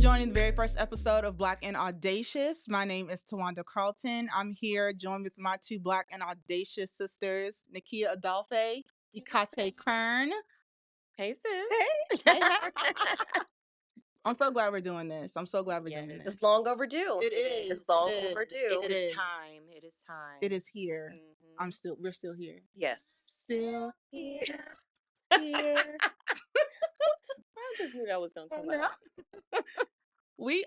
joining the very first episode of Black and Audacious. My name is Towanda Carlton. I'm here joined with my two Black and Audacious sisters, Nikia Adolphe, Ikate Kern. Hey, sis. Hey. I'm so glad we're doing this. Yes. It's long overdue. It is. It's long overdue. It is time. It is time. It is here. Mhm. We're still here. Yes. Still here. I just knew that was gonna come out.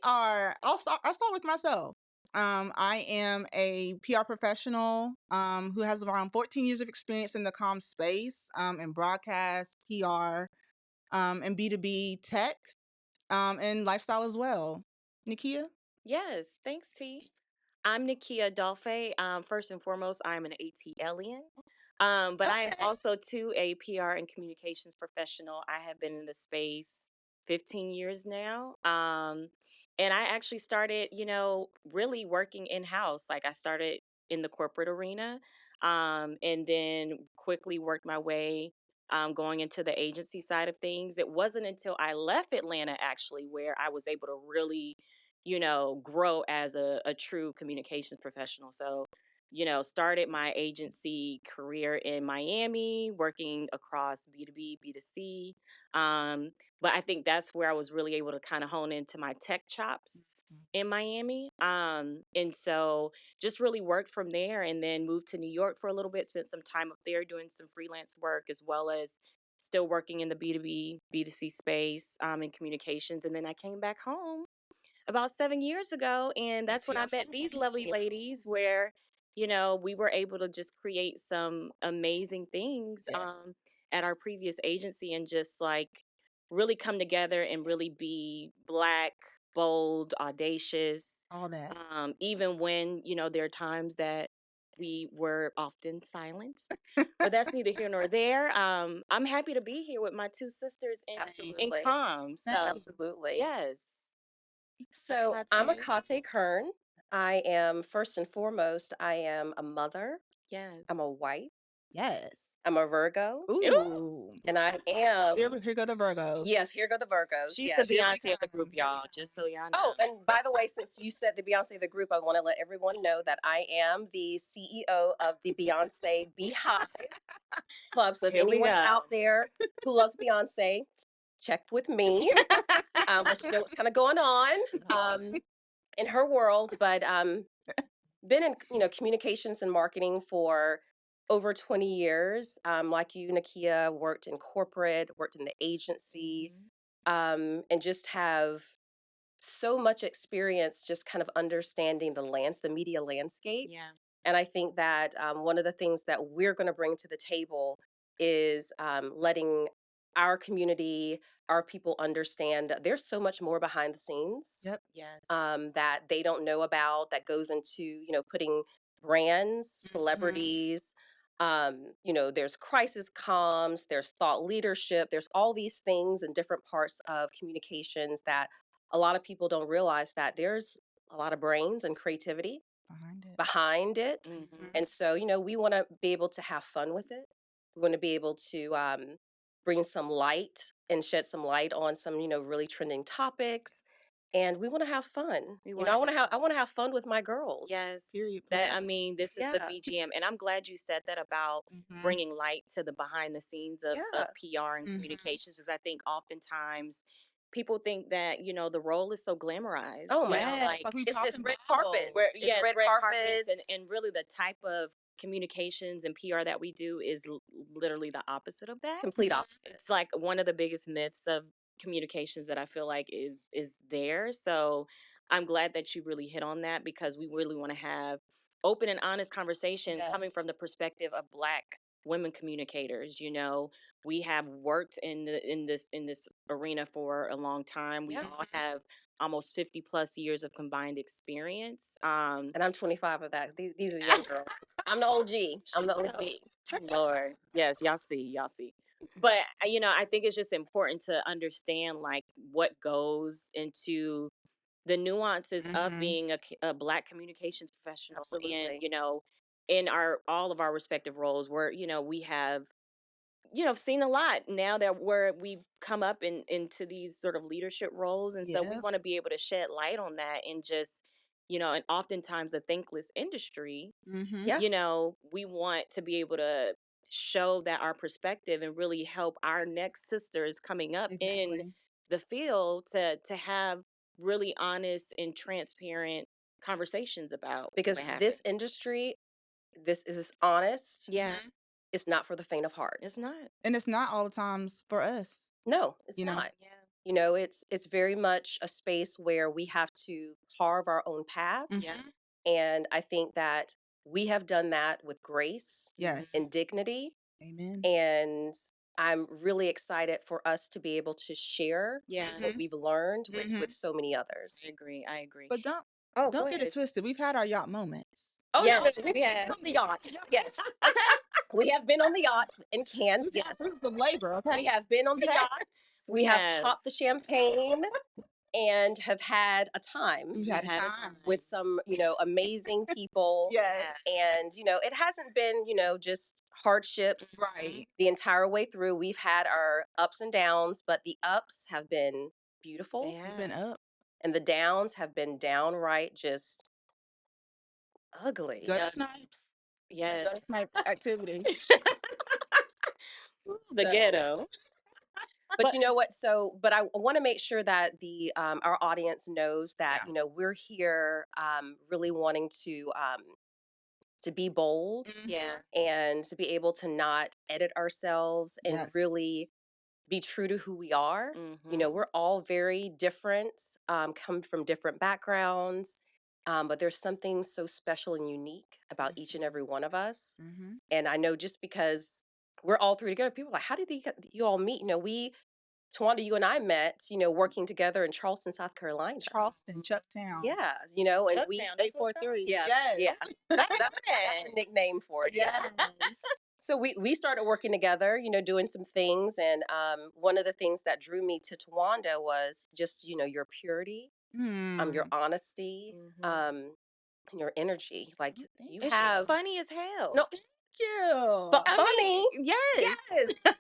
I'll start with myself. I am a PR professional who has around 14 years of experience in the comm space, in broadcast, PR, and B2B tech, and lifestyle as well. Nikia? Yes, thanks, T. I'm Nikia Adolphe. First and foremost, I'm an ATLian. But I am also too a PR and communications professional. I have been in the space 15 years now. And I actually started, really working in-house. Like I started in the corporate arena, and then quickly worked my way going into the agency side of things. It wasn't until I left Atlanta actually where I was able to really, grow as a true communications professional. So started my agency career in Miami, working across B2B, B2C. But I think that's where I was really able to kind of hone into my tech chops in Miami. And so just really worked from there and then moved to New York for a little bit, spent some time up there doing some freelance work as well as still working in the B2B, B2C space in communications. And then I came back home about 7 years ago. And that's when I met these lovely ladies where, we were able to just create some amazing things at our previous agency and just like really come together and really be Black, bold, audacious. All that. Even when, there are times that we were often silenced, but that's neither here nor there. I'm happy to be here with my two sisters in comm. So, Absolutely. yes. So I'm Akate Kern. I am first and foremost, I am a mother. Yes. I'm a wife. Yes. I'm a Virgo. Ooh. And I am. Here go the Virgos. Yes, here go the Virgos. She's yes. the Beyonce of the group, y'all, just so y'all know. Oh, and by the way, since you said the Beyonce of the group, I want to let everyone know that I am the CEO of the Beyonce Beehive Club. So if anyone out there who loves Beyonce, check with me. Let you know what's kind of going on in her world. But been in communications and marketing for over 20 years. Like you, Nikia, worked in corporate, worked in the agency, and just have so much experience just kind of understanding the media landscape. Yeah. And I think that one of the things that we're going to bring to the table is letting our community, our people understand that there's so much more behind the scenes. Yep. Yes. That they don't know about, that goes into, putting brands, celebrities, there's crisis comms, there's thought leadership, there's all these things in different parts of communications that a lot of people don't realize that there's a lot of brains and creativity behind it. And so, we want to be able to have fun with it. We want to be able to bring some light and shed some light on some, really trending topics. And we want to have fun. I want to have fun with my girls. Yes. Period. This is the BGM. And I'm glad you said that about bringing light to the behind the scenes of PR and communications, because I think oftentimes people think that, the role is so glamorized. Oh my God. It's red carpet. It's red carpets. And really the type of communications and PR that we do is literally the opposite of that. Complete opposite. It's like one of the biggest myths of communications that I feel like is there. So I'm glad that you really hit on that, because we really want to have open and honest conversation coming from the perspective of Black women communicators. We have worked in this arena for a long time. We all have almost 50 plus years of combined experience. And I'm 25 of that. These are young girls. I'm the OG. I'm the OG. Lord. Yes, y'all see. But, I think it's just important to understand like what goes into the nuances of being a Black communications professional. Absolutely. And, in all of our respective roles where, we have seen a lot now that we've come up into these sort of leadership roles. And so we Yep. want to be able to shed light on that and just, and oftentimes a thankless industry, Mm-hmm. Yeah. we want to be able to show that our perspective and really help our next sisters coming up in Exactly. the field to have really honest and transparent conversations about Because what this happens. industry, this is honest. Yeah, Mhm. It's not for the faint of heart. it's not. And it's not all the times for us. No, it's You know? not. Yeah. It's very much a space where we have to carve our own path. Mhm. Yeah. And I think that we have done that with grace Yes. and dignity. Amen. And I'm really excited for us to be able to share Yeah. what we've learned Mhm. with so many others. I agree. I agree. But don't go get it ahead. twisted. We've had our yacht moments. Oh, Yes, no, we have. on the yacht. Yes. Okay. We have been on the yachts in Cairns. We've Yes. had roots of labor. Okay. We have been on the Okay. yachts. We have popped the champagne and have had a time We've had a time. with some, amazing people. Yes. And, it hasn't been, just hardships Right. the entire way through. We've had our ups and downs, but the ups have been beautiful. They We've been have. up. And the downs have been downright just ugly. Gutter snipes. Yes. Gutter snipe activity. The ghetto. But you know what? But I want to make sure that our audience knows that Yeah. we're here really wanting to be bold Yeah. and to be able to not edit ourselves and Yes. really be true to who we are. Mhm. We're all very different, come from different backgrounds, but there's something so special and unique about each and every one of us. Mm-hmm. And I know just because we're all three together, people are like, how did you all meet? Towanda, you and I met, working together in Charleston, South Carolina. Charleston, Chucktown. Yeah, and we Chucktown, that's what's 843. yeah, Yes. yeah. That's the nickname for it. Yes. So we started working together, doing some things, and one of the things that drew me to Towanda was just your purity, your honesty, and your energy. Like you And have she's funny as hell. no. You. Funny. Yes. Yes,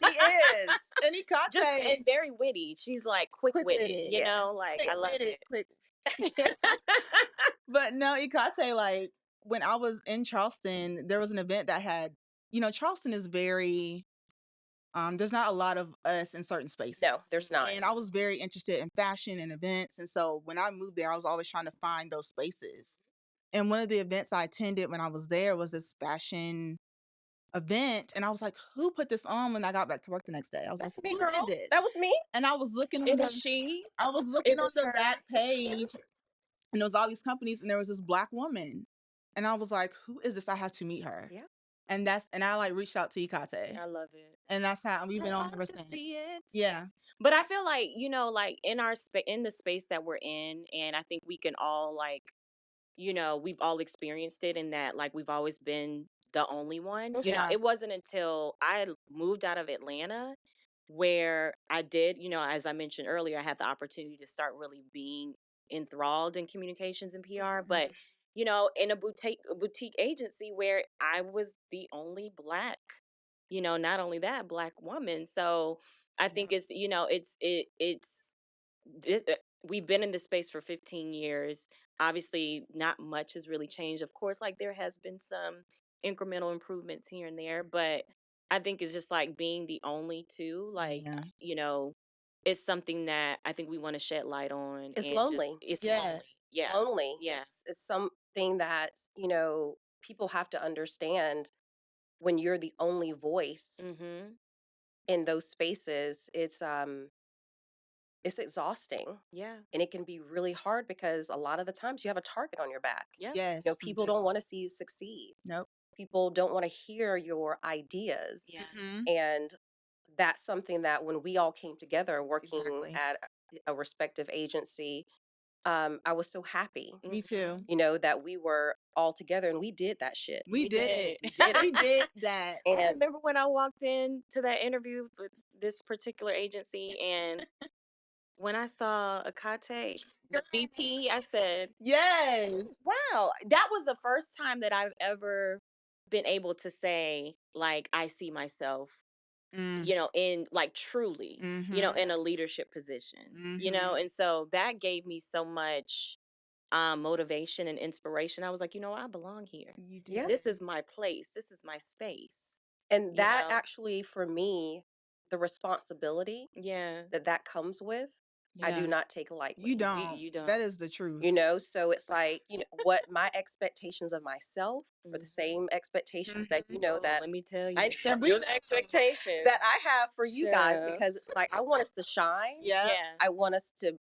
she is. And Ikate. Just and very witty. She's like quick-witted, Quick-witted. Yeah. like I love it. Quick. But no, Ikate, like when I was in Charleston, there was an event that had, Charleston is very, there's not a lot of us in certain spaces. No, there's not. And I was very interested in fashion and events. And so when I moved there, I was always trying to find those spaces. And one of the events I attended when I was there was this fashion event. And I was like, who put this on when I got back to work the next day? I was That's like, me, who girl. did this? That was me. And I was looking on It the, was she. I was looking It on was the her. back page, and there was all these companies, and there was this Black woman. And I was like, who is this? I have to meet her. Yeah. And I like reached out to Ikate. I love it. And that's how we've been on ever since. Yeah. But I feel like, like in in the space that we're in, and I think we can all like, we've all experienced it in that like we've always been the only one. Yeah. It wasn't until I moved out of Atlanta where I did, as I mentioned earlier, I had the opportunity to start really being enthralled in communications and PR. But, in a boutique agency where I was the only Black, not only that, Black woman. So I think it's, this, we've been in this space for 15 years. Obviously, not much has really changed. Of course, like there has been some incremental improvements here and there, but I think it's just like being the only two, like, Yeah. it's something that I think we want to shed light on. It's and lonely. It's Yes. lonely. Yeah. It's lonely. Yeah. It's something that, people have to understand when you're the only voice Mm-hmm. in those spaces. It's exhausting. Yeah. And it can be really hard because a lot of the times you have a target on your back. Yeah. Yes. People don't want to see you succeed. Nope. People don't want to hear your ideas. Yeah. Mm-hmm. And that's something that when we all came together working Exactly. at a respective agency, I was so happy, Me too. that we were all together and we did that shit. We did did. it. We did We it. did that. I And remember when I walked in to that interview with this particular agency, and when I saw Akate, the VP, I said, Yes. wow, that was the first time that I've ever been able to say, like, I see myself Mm. you know, in like truly, you know, Mhm. in a leadership position, you know, Mhm. and so that gave me so much motivation and inspiration. I was like, you know, I belong here. You do. Yeah. This is my place. This is my space. And You that know? actually, for me, the responsibility Yeah. that comes with, I Yeah. do not take You lightly. don't. You don't. That is the truth. You know, so it's like, you know, what my expectations of myself are the same expectations that, you know, Oh, that let me tell you. I And we Your know. expectations. that I have for you guys, Child. because it's like I want us to shine. Yeah. Yeah. I want us to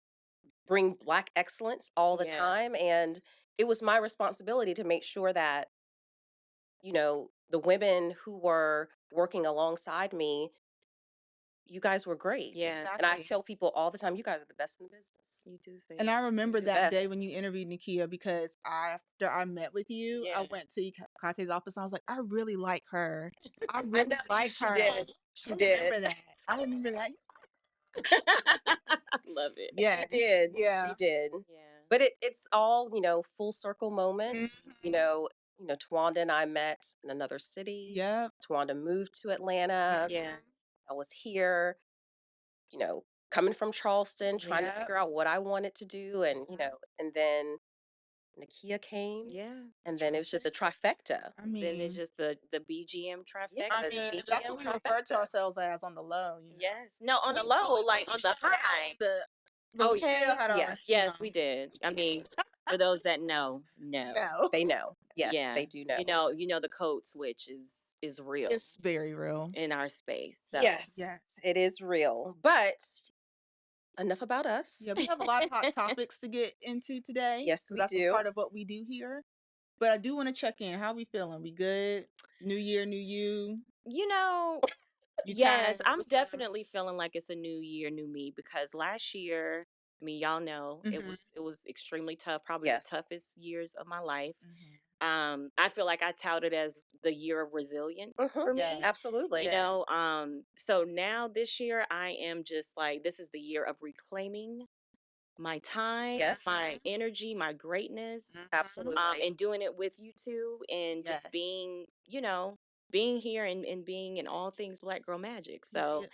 bring Black excellence all the Yeah. time. And it was my responsibility to make sure that, you know, the women who were working alongside me, you guys were great. Yeah. And I Exactly. tell people all the time, you guys are the best in the business. You do say And I remember do that best. day when you interviewed Nikia, because after I met with you, I Yeah. went to Kate's office and I was like, I really like her. I I really know like she her. did. She I did. remember that. I remember that. Love it. Yeah. She did. Yeah. She did. Yeah. But it's all, you know, full circle moments. Mhm. You know, Towanda and I met in another city. Yep. Towanda moved to Atlanta. Yeah. I was here, you know, coming from Charleston, trying to Yep. figure out what I wanted to do. And, you know, and then Nikia came. Yeah. And then it was just the trifecta. I Then mean, it's just the BGM Yeah, trifecta. I the mean, that's BGM what we refer to trifecta. ourselves as on the low, you know. Yes. No, on the We low, we like on the shut it out, high. but we Okay. still had our, Yes. you Yes, know. we did. I mean, for those that know, no. No. They know. Yes, Yeah. they do know. You know the code switch is real It's very real. in our space. So Yes, Yes. it is real. But enough about us. Yeah, we have a lot of hot topics to get into today. Yes, So we that's a do. part of what we do here. But I do want to check in. How we feeling? We good? New year, new you. you know, You yes, tired? I'm What's up? definitely feeling like it's a new year, new me, because last year, I mean, y'all know Mhm. it was extremely tough, probably Yes. the toughest years of my life. Mhm. I feel like I touted as the year of resilience for me. Yeah. Absolutely. You know, so now this year I am just like, this is the year of reclaiming my time, Yes. my energy, my greatness, Absolutely. and doing it with you two, and Yes. just being, you know, being here and being in all things Black Girl Magic. So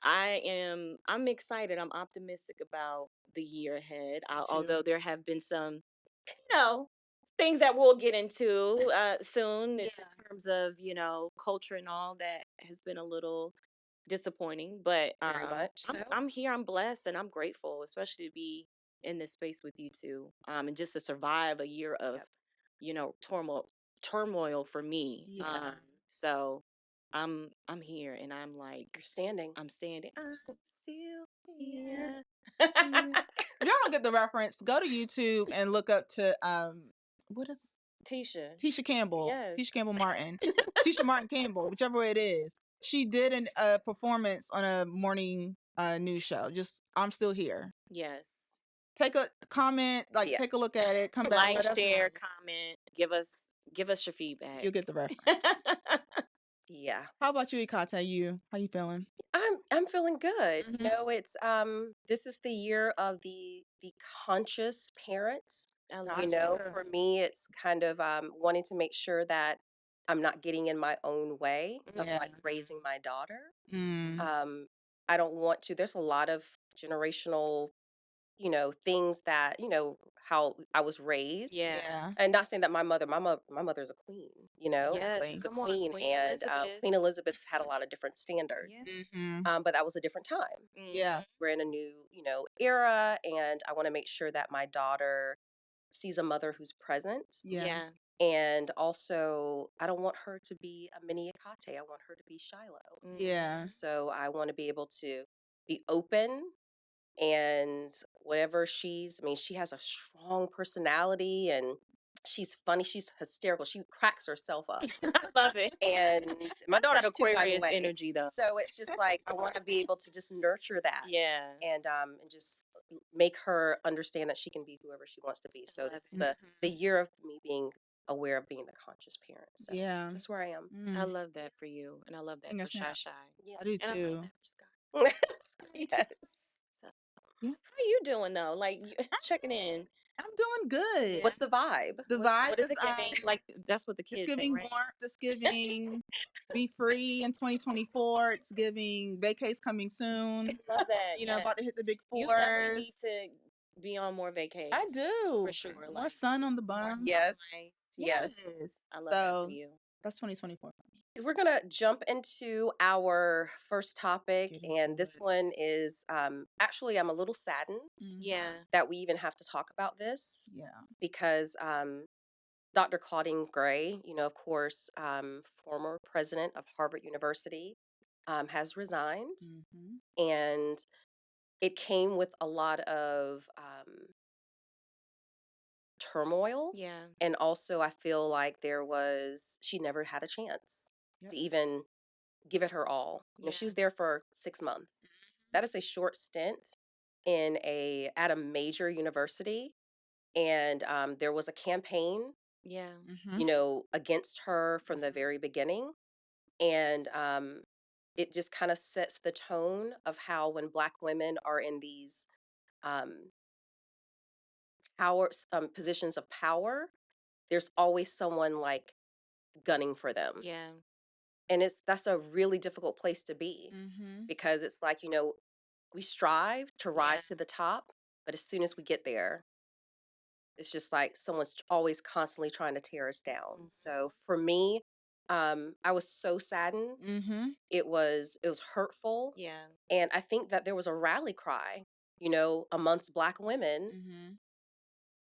I'm excited. I'm optimistic about the year ahead. Although there have been some, you know, things that we'll get into soon, in terms of, you know, culture and all that has been a little disappointing, but Very much so. I'm here, I'm blessed, and I'm grateful, especially to be in this space with you two, and just to survive a year of, Yep. you know, turmoil for me. Yeah. So I'm here, and I'm like, You're standing. I'm standing. I'm still here. If y'all don't get the reference, go to YouTube and look up to what is Tisha Campbell. Yes. Tisha Campbell Martin. Tisha Martin Campbell, whichever way it is. She did a performance on a morning news show. Just I'm still here. Yes. Take a comment, like Yeah. take a look at it, come back, Like, let us share, know. comment, give us your feedback. You'll get the reference. Yeah. How about you, Ikata? How you feeling? I'm feeling good. Mhm. You know, it's this is the year of the conscious parents. I love You it. know, Gotcha. for me it's kind of wanting to make sure that I'm not getting in my own way of Yeah. like raising my daughter. Mm. I don't want to. There's a lot of generational, you know, things that, you know, how I was raised. Yeah. Yeah. And not saying that my mother's a queen, you know, Yes. Exactly. she's a Come on, queen, Queen and Elizabeth. Queen Elizabeth's had a lot of different standards. Yeah. Mhm. But that was a different time. Yeah. We're in a new, you know, era, and I want to make sure that my daughter sees a mother who's present. Yeah. Yeah. And also, I don't want her to be a mini Akate. I want her to be Shiloh. Yeah. So I want to be able to be open, and whatever I mean, she has a strong personality, and she's funny. She's hysterical. She cracks herself up. I love it. And my That's that daughter's too, by the Aquarius way. energy, though. So it's just like I want to be able to just nurture that, Yeah. and just make her understand that she can be whoever she wants to be. So love this is it. the year of me being aware of being the conscious parent. So Yeah. that's where I am. I Mm. love that for you, and I love that Finger for Shy snaps. Shy, Yeah. I do and I love too. that for Scott. Yes. So, Yeah. how you doing though? Like, checking in. I'm doing good. What's the vibe? The What's vibe what is is it giving? Like, that's what the it's kids say, giving right? warmth. It's giving be free in 2024. It's giving vacays coming soon. Love that, You know, about to yes. hit the big You definitely fours. need to be on more vacays. I do. For sure. More Like, sun on the more bum. Yes. sunlight. Yes. Yes. I love that for So you. that's 2024 for me. We're going to jump into our first topic. Get And into this it. one is actually, I'm a little saddened Yeah. that we even have to talk about this Yeah. because Dr. Claudine Gray, you know, of course, former president of Harvard University, has resigned. And it came with a lot of turmoil. Yeah. And also, I feel like she never had a chance Yep. to even give it her all. You know, she Yeah. was there for 6 months. That is a short stint at a major university. And there was a campaign, Yeah. you know, against her from the very beginning. And it just kind of sets the tone of how when Black women are in these um, positions of power, there's always someone like gunning for them. Yeah. And that's a really difficult place to be because it's like, you know, we strive to rise to the top, but as soon as we get there, it's just like someone's always constantly trying to tear us down. So for me, I was so saddened. It was hurtful. Yeah. And I think that there was a rally cry, you know, amongst Black women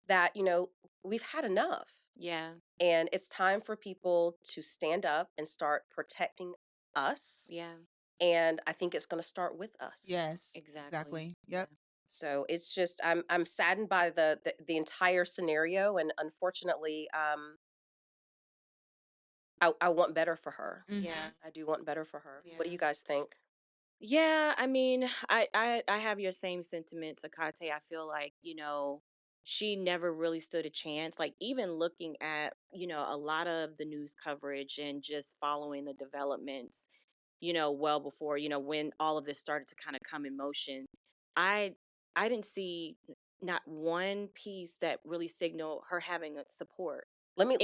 that, you know, we've had enough. Yeah. And it's time for people to stand up and start protecting us. Yeah. And I think it's going to start with us. Yes. Exactly. Yep. So it's just I'm saddened by the entire scenario, and unfortunately, I want better for her. Yeah. I do want better for her. What do Yeah. you guys think? Yeah, I mean, I have your same sentiments, Akate. I feel like, you know, she never really stood a chance. Like, even looking at, you know, a lot of the news coverage and just following the developments, you know, well before, you know, when all of this started to kind of come in motion, I I didn't see not one piece that really signaled her having a support. Internal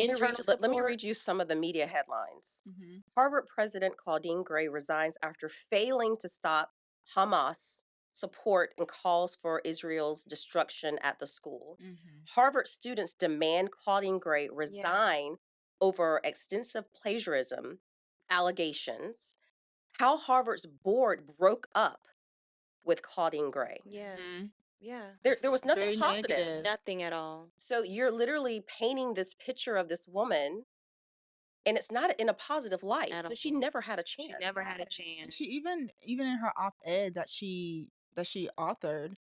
Let me support. read you some of the media headlines. Mm-hmm. Harvard President Claudine Gray resigns after failing to stop Hamas support and calls for Israel's destruction at the school. Harvard students demand Claudine Gray resign over extensive plagiarism allegations. How Harvard's board broke up with Claudine Gray. Yeah. Yeah. There was nothing Very positive. negative. Nothing at all. So you're literally painting this picture of this woman, and it's not in a positive light. At So all. she never had a chance. She never had a chance. She even in her op-ed that she authored,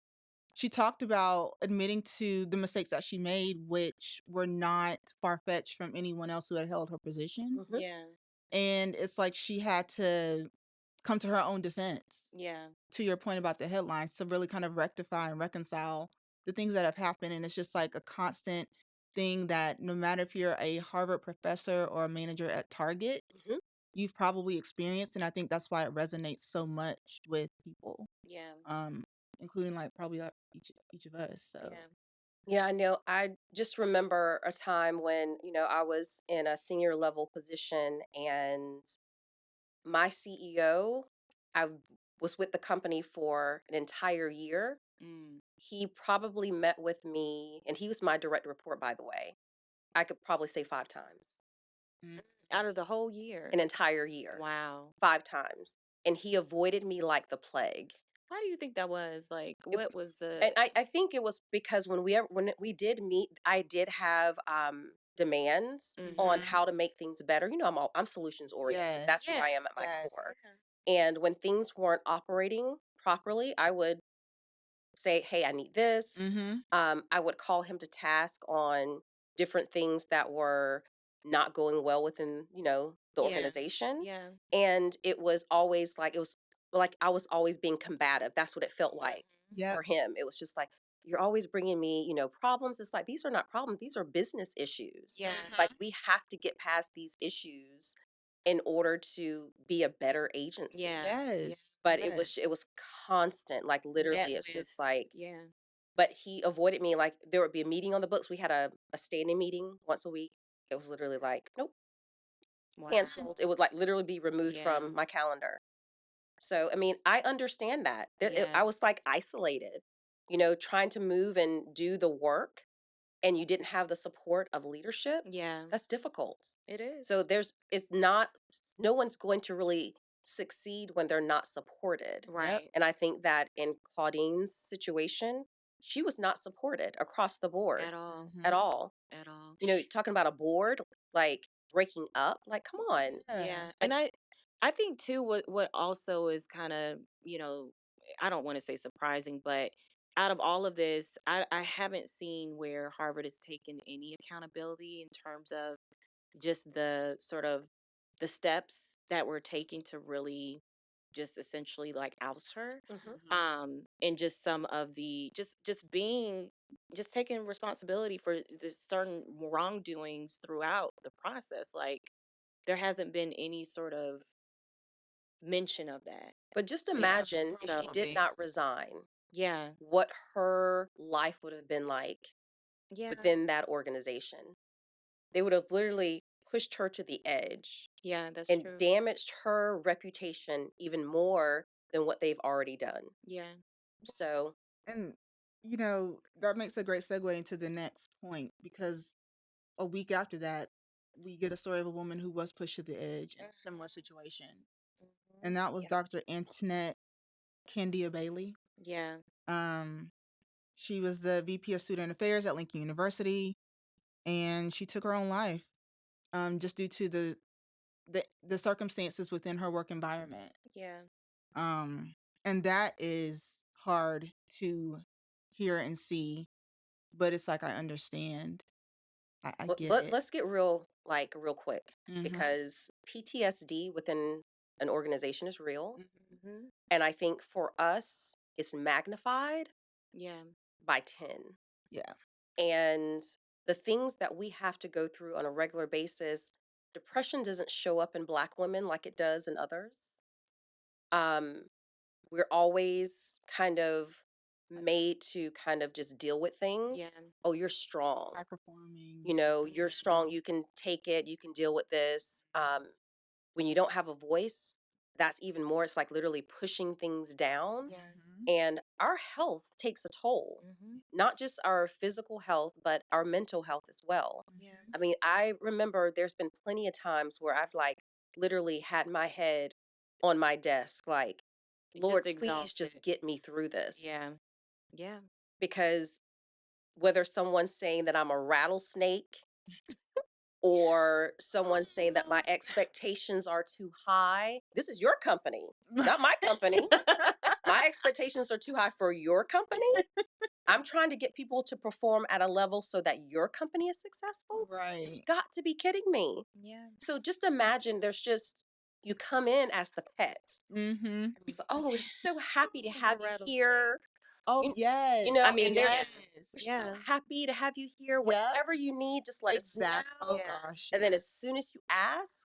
she talked about admitting to the mistakes that she made, which were not far-fetched from anyone else who had held her position. Yeah. And it's like she had to come to her own defense. Yeah. To your point about the headlines, to really kind of rectify and reconcile the things that have happened. And it's just like a constant thing that no matter if you're a Harvard professor or a manager at Target, you've probably experienced. And I think that's why it resonates so much with people. Yeah. Including like probably each of us. So Yeah. Yeah, I know. I just remember a time when, you know, I was in a senior level position and my CEO, I was with the company for an entire year. He probably met with me, and he was my direct report, by the way. I could probably say 5 times. Out of the whole year. An entire year. Wow. 5 times. And he avoided me like the plague. How do you think that was? Like, what was the? And I think it was because when we did meet, I did have demands on how to make things better. You know, I'm solutions oriented. Yes. That's who I am at my core. And when things weren't operating properly, I would say, "Hey, I need this." I would call him to task on different things that were not going well within, you know, the organization. Yeah. And it was always like I was always being combative. That's what it felt like for him. It was just like, you're always bringing me, you know, problems. It's like, these are not problems. These are business issues. Yeah. Like, we have to get past these issues in order to be a better agency. Yeah. Yes. But it was constant. Like, literally, it's just like, Yeah. but he avoided me. Like there would be a meeting on the books. We had a standing meeting once a week. It was literally like, nope, Wow. canceled. It would like literally be removed Yeah. from my calendar. So, I mean, I understand that. Yeah. I was like isolated, trying to move and do the work, and you didn't have the support of leadership. Yeah. That's difficult. It is. So no one's going to really succeed when they're not supported. Right. And I think that in Claudine's situation, she was not supported across the board At all. at all. At all. Talking about a board, like breaking up, like, come on. Yeah. Like, And I think too what also is kind of, I don't want to say surprising, but out of all of this, I haven't seen where Harvard has taken any accountability in terms of just the sort of the steps that we're taking to really just essentially like oust her. And just some of the just taking responsibility for the certain wrongdoings throughout the process. Like there hasn't been any sort of mention of that. but just Yeah. imagine if she did Absolutely. not resign, Yeah. what her life would have been like Yeah. within that organization. They would have literally pushed her to the edge Yeah, that's and true. damaged her reputation even more than what they've already done. Yeah. So, And, that makes a great segue into the next point because a week after that, we get a story of a woman who was pushed to the edge in a similar situation. And that was Yeah. Dr. Antoinette Candia Bailey. Yeah. She was the VP of Student Affairs at Lincoln University, and she took her own life just due to the circumstances within her work environment. Yeah. And that is hard to hear and see, but it's like I understand. I get it. let's get real quick, Mhm. because PTSD within an organization is real. Mm-hmm. And I think for us, it's magnified Yeah. by 10. Yeah. And the things that we have to go through on a regular basis, depression doesn't show up in Black women like it does in others. We're always kind of made to kind of just deal with things. Yeah. Oh, you're strong. High performing. You're strong. You can take it. You can deal with this. When you don't have a voice, that's even more. It's like literally pushing things down. Yeah. And our health takes a toll, not just our physical health, but our mental health as well. Yeah. I mean, I remember there's been plenty of times where I've like literally had my head on my desk, like, Lord, Just please just exhausted. get me through this. Yeah. Yeah. Because whether someone's saying that I'm a rattlesnake or someone saying that my expectations are too high. This is your company, not my company. My expectations are too high for your company. I'm trying to get people to perform at a level so that your company is successful. Right. You've got to be kidding me. Yeah. So just imagine you come in as the pet. Mm-hmm. It's like, oh, we're so happy to I'm a have you rattlesnake. here. Oh, yes. I mean, And they're yes. we're so Yeah. happy to have you here. Yep. Whatever you need, just let us know. Exactly. Oh, Yeah. gosh. And then yes. as soon as you ask,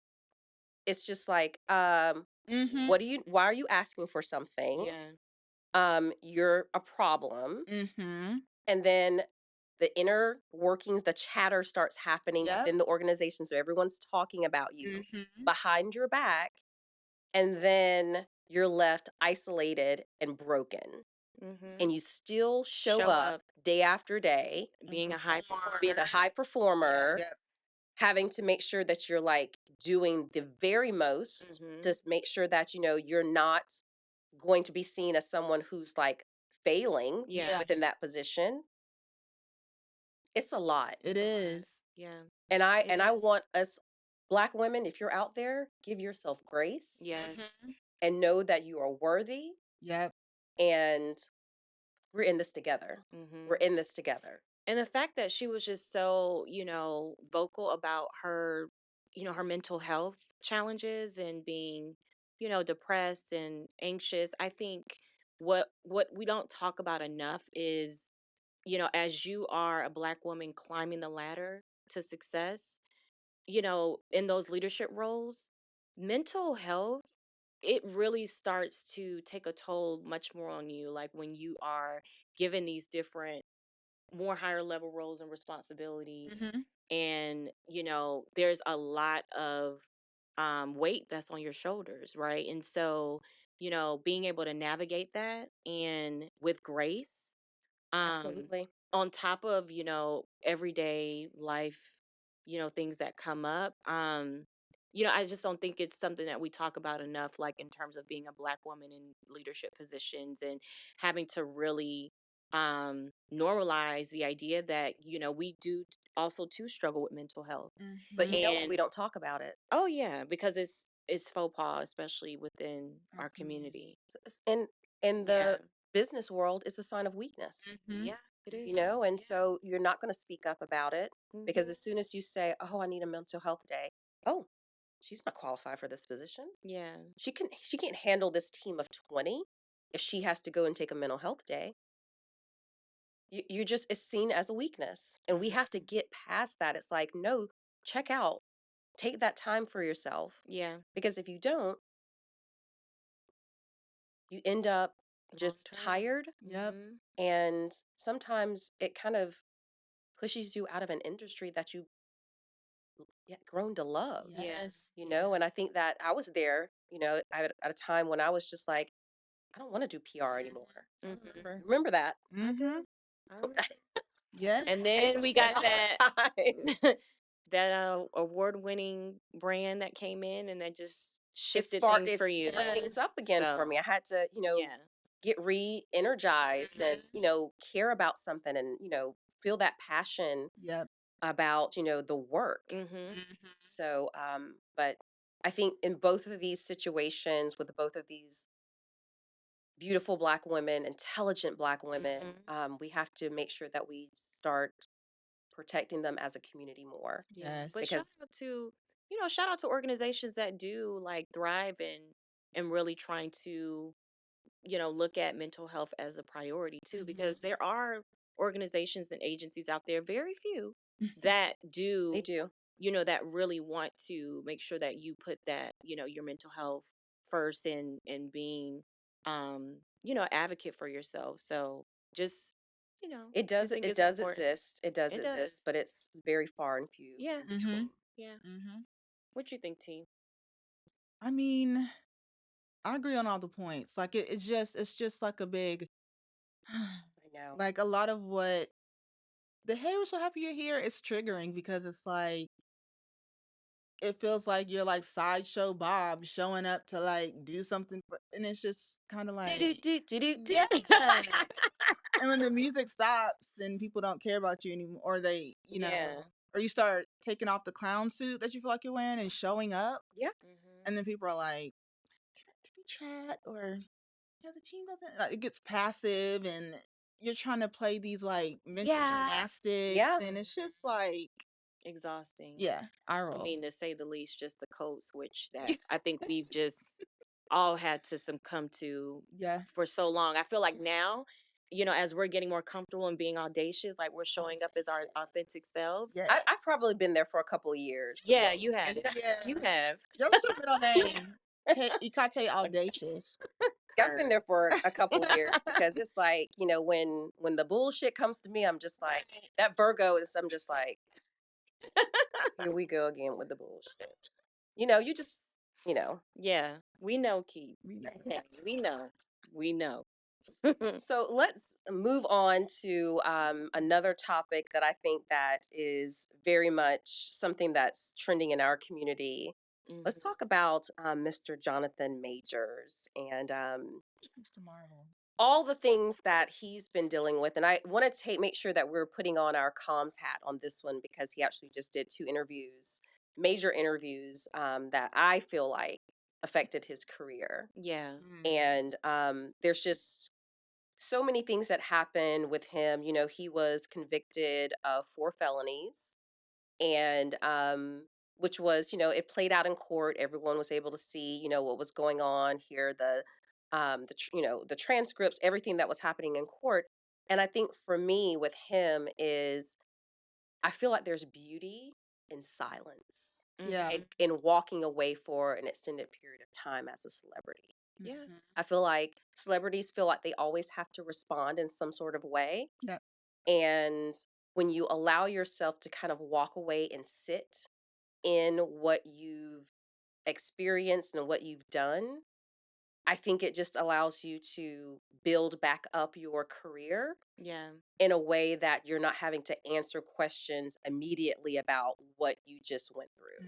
it's just like, Mm-hmm. why are you asking for something? Yeah. You're a problem. Mm-hmm. And then the inner workings, the chatter starts happening Yep. within the organization. So everyone's talking about you Mm-hmm. behind your back. And then you're left isolated and broken. And you still show up day after day, being a high performer. being a high performer, Yep. having to make sure that you're like doing the very most to make sure that, you're not going to be seen as someone who's like failing Yeah. within that position. It's a lot. It is. Yeah. And I is. want us Black women, if you're out there, give yourself grace. Yes. Mhm. And know that you are worthy, Yep. and we're in this together. We're in this together. And the fact that she was just so, vocal about her, her mental health challenges and being, depressed and anxious. I think what we don't talk about enough is, as you are a Black woman climbing the ladder to success, in those leadership roles, mental health it really starts to take a toll much more on you, like when you are given these different more higher level roles and responsibilities, Mhm. and there's a lot of weight that's on your shoulders, right? And so being able to navigate that and with grace, Absolutely. on top of everyday life, things that come up. I just don't think it's something that we talk about enough, like in terms of being a Black woman in leadership positions and having to really normalize the idea that we do also too struggle with mental health. But you know what? And We don't talk about it. oh yeah, because it's faux pas, especially within Our our community. In Yeah. the business world, it's a sign of weakness. Mhm. Yeah, it is. You know, and so you're not going to speak up about it because Mhm. as soon as you say, "Oh, I need a mental health day," oh, she's not qualified for this position. Yeah. She can't handle this team of 20 if she has to go and take a mental health day. You just it's seen as a weakness, and we have to get past that. It's like, no, check out, take that time for yourself, Yeah. because if you don't, you end up Long just term. tired, Yep. Mhm. and sometimes it kind of pushes you out of an industry that you grown to love. Yeah. Yes. You know, and I think that I was there, at a time when I was just like, I don't want to do PR anymore. I Mhm. remember. Remember that? I do. Mhm. I remember. Yes. And It's then we just got all that the time. that award-winning brand that came in and that just shifted things It for you. sparked things Yes. up again for So, me. I had to, yeah. get re-energized and, care about something and, feel that passion Yep. about, the work. Mhm. Mhm. So, but I think in both of these situations with both of these beautiful Black women, intelligent Black women, Mhm. we have to make sure that we start protecting them as a community more. Yeah. Yes. But Because shout out to organizations that do like thrive and really trying to look at mental health as a priority too, Mhm. because there are organizations and agencies out there, very few, Mhm. that they do, do. that really want to make sure that you put that, your mental health first and being, advocate for yourself. So just, I think It it's does important. exist. It does It exist, does. but it's very far and few Yeah. in Mhm. between. Yeah. Mhm. What you think, T? I mean, I agree on all the points. Like it's just like a big I know. like a lot of what the "Hey, we're so happy you're here" is triggering because it's like it feels like you're like Sideshow Bob showing up to like do something and it's just kind of Do do like do do do do. yeah. And when the music stops and people don't care about you anymore, or they, Yeah. or you start taking off the clown suit that you feel like you're wearing and showing up, Yeah. Mhm. and then people are like, "Can we chat?" Or, the team doesn't. Like, it gets passive, and you're trying to play these like mental gymnastics, Yeah. and it's just like, Exhausting. yeah, I I roll. mean, to say the least, just the code switch that I think we've just all had to succumb to Yeah. for so long. I feel like now, as we're getting more comfortable and being audacious, like we're showing up as our authentic selves. Yes. I've probably been there for a couple of years. Yeah, you have. Yeah. You have. What's your middle name? Ikate Audacious. I've been there for a couple of years Right. because it's like, when the bullshit comes to me, I'm just like that Virgo is I'm just like, here we go again with the bullshit. You just, you know. Yeah, we know, Keith. We know. Okay, we know. We know. So let's move on to another topic that I think that is very much something that's trending in our community. Let's Mhm. talk about Mr. Jonathan Majors and Mr. Marvel. all the things that he's been dealing with. And I want to make sure that we're putting on our comms hat on this one because he actually just did two interviews, major interviews that I feel like affected his career. Yeah. And there's just so many things that happened with him. He was convicted of 4 felonies, and which was, it played out in court. Everyone was able to see, what was going on here, the transcripts, everything that was happening in court. And I think for me with him is I feel like there's beauty in silence Yeah. and in walking away for an extended period of time as a celebrity. Yeah. I feel like celebrities feel like they always have to respond in some sort of way. Yep. And when you allow yourself to kind of walk away and sit in what you've experienced and what you've done, I think it just allows you to build back up your career Yeah. in a way that you're not having to answer questions immediately about what you just went through.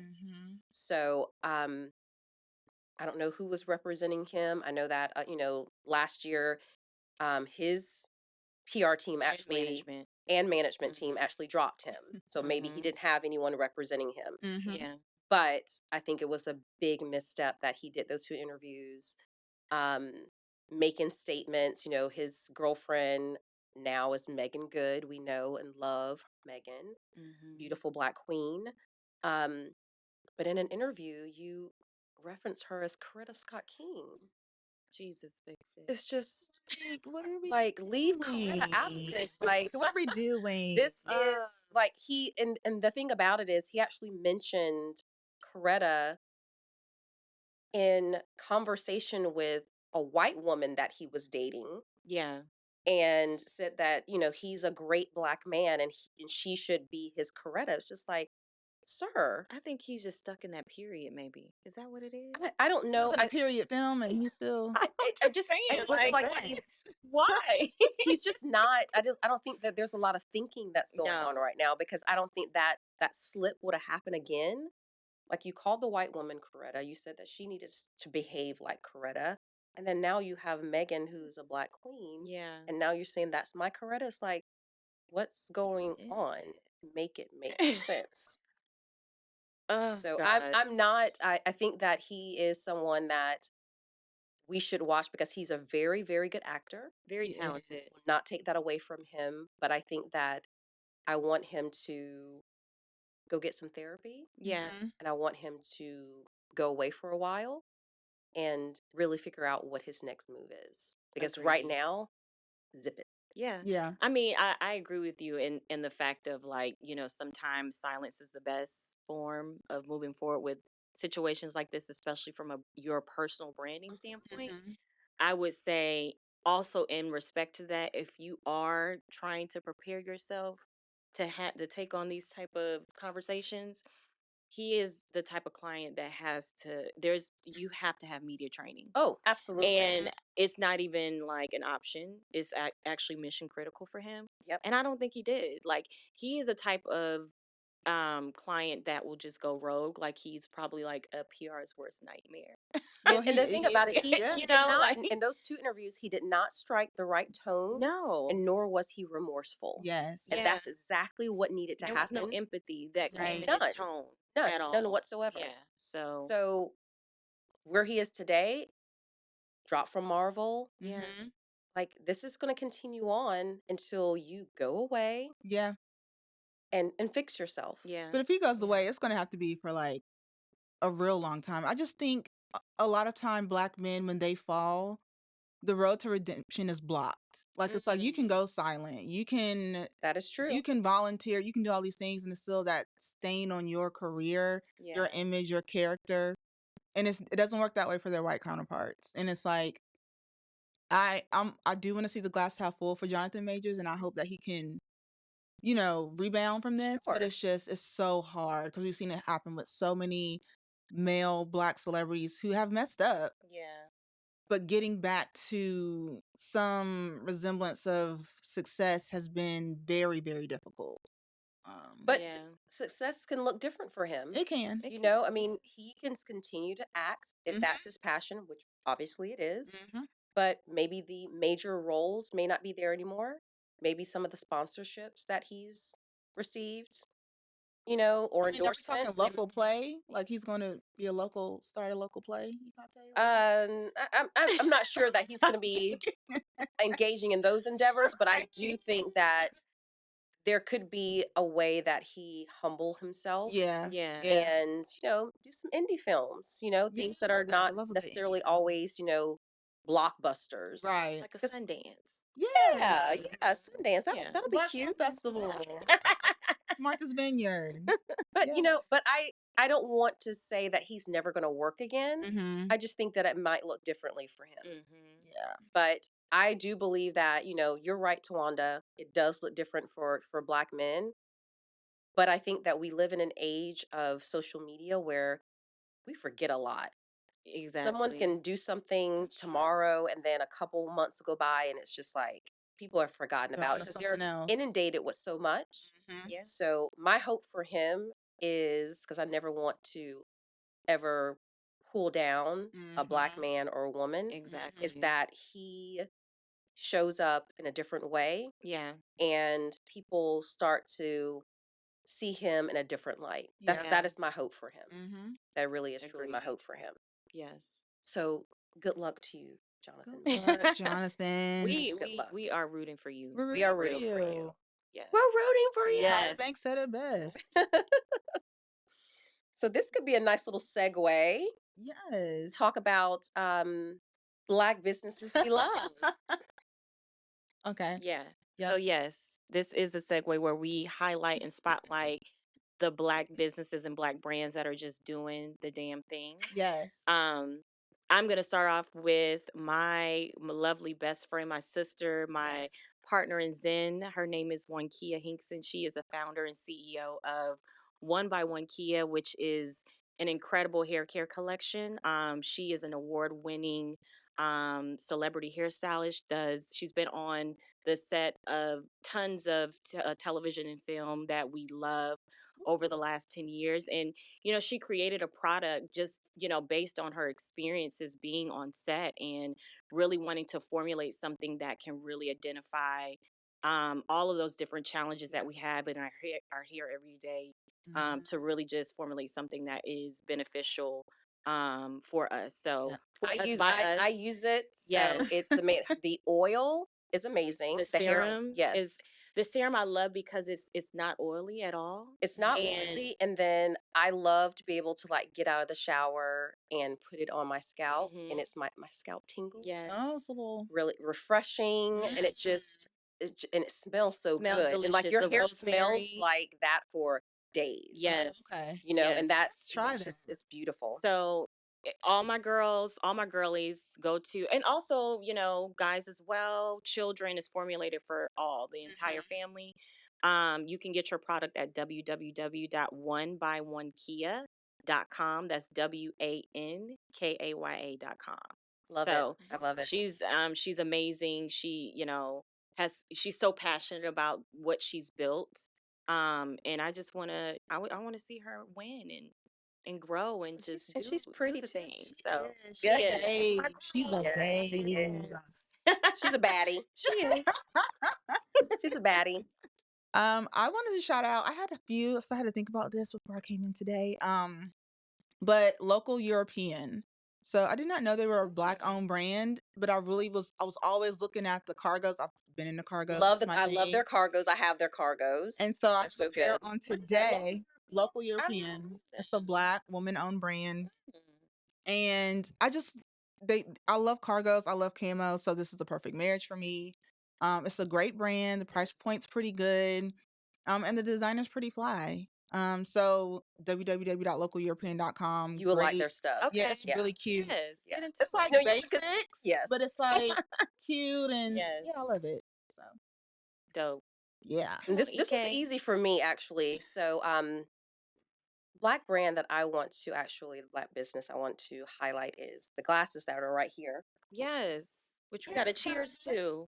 So, I don't know who was representing him. I know that, last year, his PR team actually and management team actually dropped him. So maybe he didn't have anyone representing him. Yeah. But I think it was a big misstep that he did those 2 interviews, um, making statements. His girlfriend now is Megan Good. We know and love Megan, beautiful Black queen. But in an interview, you reference her as Coretta Scott King. Jesus fix it. It's just Like, what are we like leave doing? Coretta out of this. Like, what are we doing? this is like he and the thing about it is he actually mentioned Coretta in conversation with a white woman that he was dating Yeah. and said that, he's a great Black man and she should be his Coretta. It's just like, sir, I think he's just stuck in that period, maybe. Is that what it is? I don't It know. was in a period film, and he's still. I just feel like why? he's just not. I don't think that there's a lot of thinking that's going on No. right now, because I don't think that slip would have happened again. Like, you called the white woman Coretta. You said that she needed to behave like Coretta. And then now you have Megan, who's a Black queen. Yeah. And now you're saying that's my Coretta. It's like, what's going on? Make it make sense. Oh, So God. I'm not. I think that he is someone that we should watch because he's a very, very good actor. Very talented. Will not take that away from him. But I think that I want him to go get some therapy. Yeah. And I want him to go away for a while and really figure out what his next move is. Because right Agreed. now, zip it. Yeah. Yeah. I mean, I agree with you in the fact of, like, sometimes silence is the best form of moving forward with situations like this, especially from your personal branding standpoint. I would say also, in respect to that, if you are trying to prepare yourself to take on these type of conversations, he is the type of client that you have to have media training. Oh, absolutely. And it's not even like an option. It's actually mission critical for him. Yep. And I don't think he did. Like, he is a type of client that will just go rogue. Like, he's probably like a PR's worst nightmare. And the thing about it, he did not, like, in those 2 interviews, he did not strike the right tone. no. And nor was he remorseful. Yes. And that's exactly what needed to there happen. was no empathy that came in None. his tone at all. None whatsoever. Yeah. So where he is today, dropped from Marvel. Yeah. Like, this is going to continue on until you go away Yeah. and fix yourself. Yeah. But if he goes away, it's going to have to be for like a real long time. I just think a lot of time Black men, when they fall, the road to redemption is blocked. Like, it's like you can go silent. You can. That is true. You can volunteer. You can do all these things, and it's still that stain on your career, your image, your character. And it doesn't work that way for their white counterparts. And it's like, I do want to see the glass half full for Jonathan Majors, and I hope that he can, rebound from this. But it's so hard because we've seen it happen with so many male Black celebrities who have messed up. Yeah. But getting back to some resemblance of success has been very, very difficult. But success can look different for him. It can. I mean, he can continue to act if that's his passion, which obviously it is. But maybe the major roles may not be there anymore. Maybe some of the sponsorships that he's received, or endorsements. Are we talking local play? Like, he's going to be start a local play? I'm not sure that he's going to be engaging in those endeavors, but I do think that there could be a way that he humble himself. Yeah. And, do some indie films, things that are not necessarily always, blockbusters. Right. Like a Sundance. Yeah, Sundance. That'll be Black cute. Festival. Martha's Vineyard. But Yeah. but I don't want to say that he's never going to work again. Mm-hmm. I just think that it might look differently for him. Mm-hmm. Yeah. But I do believe that, you're right, Towanda. It does look different for Black men. But I think that we live in an age of social media where we forget a lot. Someone Exactly. can do something tomorrow, and then a couple months go by, and it's just like people are forgotten Go about on to because they're something else. inundated with so much. Mm-hmm. Yeah. So my hope for him is, because I never want to ever pull down a Black Mm-hmm. man or a woman, Exactly. is that he shows up in a different way Yeah. and people start to see him in a different light. Yeah. That is my hope for him. Mm-hmm. That really is truly my Agreed. hope for him. Yes. So good luck to you, Jonathan. Good luck, Jonathan. Good luck. We are rooting for you. We're We are rooting rooting for for you. you. Yes. We're rooting for you. Tyra Yes. Banks said it best. So this could be a nice little segue. Yes. Talk about Black businesses we love. Okay. Yeah. Yep. So yes, this is a segue where we highlight and spotlight the Black businesses and Black brands that are just doing the damn thing. Yes. I'm gonna start off with my lovely best friend, my sister, my Yes. partner in Zen. Her name is Kia Hinkson. She is the founder and CEO of One by One Kia, which is an incredible hair care collection. She is an award-winning celebrity hairstylist. She's been on the set of tons of television and film that we love over the last 10 years. And she created a product just based on her experiences being on set and really wanting to formulate something that can really identify all of those different challenges that we have in our hair every day, to really just formulate something that is beneficial for us. So Yeah. for I us, use by us, I use it. So yes. it's amazing. The oil is amazing. The hair, serum yes. is the serum I love because it's not oily at all. It's not And oily, and then I love to be able to get out of the shower and put it on my scalp, and it's my scalp tingles. yes, Oh, it's a little. Really refreshing, and it just and it smells so smells good, and delicious. your The hair smells rosemary. like that for days. Yes. Okay. And Yes. Try it's that. just it's beautiful. So all my girls, all my girlies go to, and also, guys as well, children is formulated for all, the entire family. You can get your product at www.onebywankaya.com. That's WANKAYA.com. Love So it. I love it. she's amazing. She's so passionate about what she's built. And I just I want to see her win and grow and just she's do pretty the too. thing. So She's she a is. babe. She's a Yes, she babe. is. She's a baddie. She is. She's a baddie. I wanted to shout out. I had a few, so I had to think about this before I came in today. But local European. So I did not know they were a Black owned brand, but I was always looking at the cargos. I've been in the cargos. I love their cargos. I have their cargos. And so I They're so put there good. on today, local European. It's a Black woman owned brand. And I love cargos. I love camo. So this is the perfect marriage for me. It's a great brand. The price point's pretty good. And the designer's pretty fly. So www.localeuropean.com. You will like their stuff. Okay. Yeah, it's really cute. Yes. Yeah. Get into It's it. like because- basics, yes. but it's like cute and Yes. yeah, I love it. So Dope. yeah. And this was EK. easy for me actually. So Black brand that I want to the Black business I want to highlight is the glasses that are right here. Yes. Which we got to cheers to.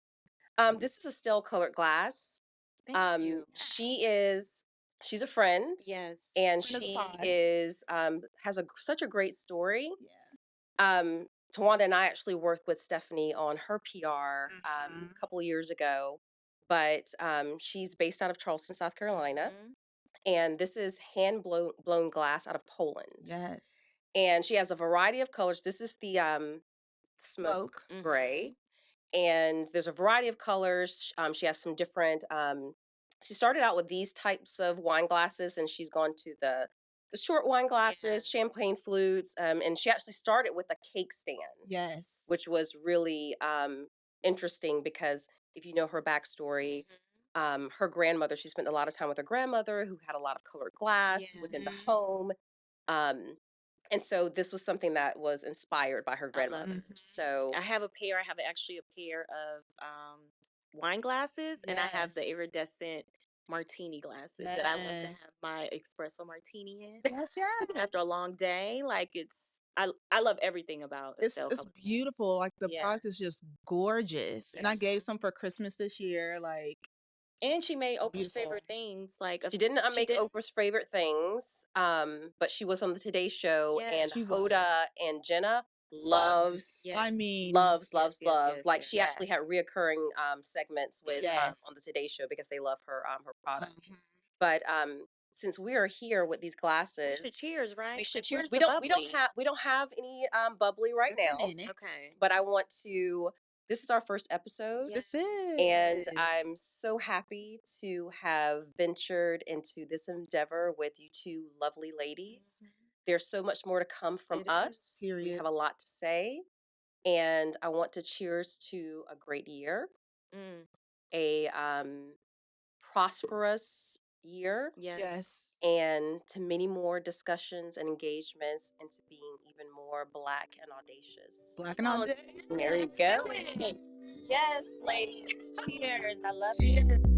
This is a still colored glass. Thank you. She's a friend. Yes. And Friend of the she pod. is has such a great story. Yeah. Towanda and I actually worked with Stephanie on her PR Mhm. a couple of years ago, but she's based out of Charleston, South Carolina, and this is hand blown glass out of Poland. Yes. And she has a variety of colors. This is the smoke gray, and there's a variety of colors. She has some different. She started out with these types of wine glasses, and she's gone to the short wine glasses, champagne flutes, and she actually started with a cake stand. Yes. Which was really interesting because if you know her backstory, her grandmother. She spent a lot of time with her grandmother, who had a lot of colored glass within the home. Um, and so this was something that was inspired by her I love grandmother. it. So I have a pair. I have actually a pair of wine glasses, and I have the Yes. iridescent martini glasses that I love to Yes. have my espresso martini in Yes, yes. after a long day. Like I love everything about Estelle It's Colored Glass. beautiful. Like the Yeah. product is just gorgeous. And I Yes. gave some for Christmas this year. Like And she made Oprah's beautiful. favorite things. Like she didn't she make did. Oprah's favorite things, but she was on the Today Show, Yes. and She was. Hoda and Jenna loves, Yes. I mean, loves, Yes, loves, yes, love. yes, Like yes. she actually had reoccurring segments with yes. on the Today Show because they love her product. Mhm. But since we are here with these We glasses, should cheers, right? we should Like, cheers. where's the bubbly? We don't have any bubbly right Nothing now, in it. Okay. but I want to. This is our first episode. Yeah. This is. And I'm so happy to have ventured into this endeavor with you two lovely ladies. There's so much more to come from It is. us. We Period. have a lot to say. And I want to cheers to a great year, Mm, a prosperous year, yes. Yes. and to many more discussions and engagements into being even more Black and audacious. Black and Oh, audacious. There you go. Yes, ladies. Cheers. I love Cheers. it.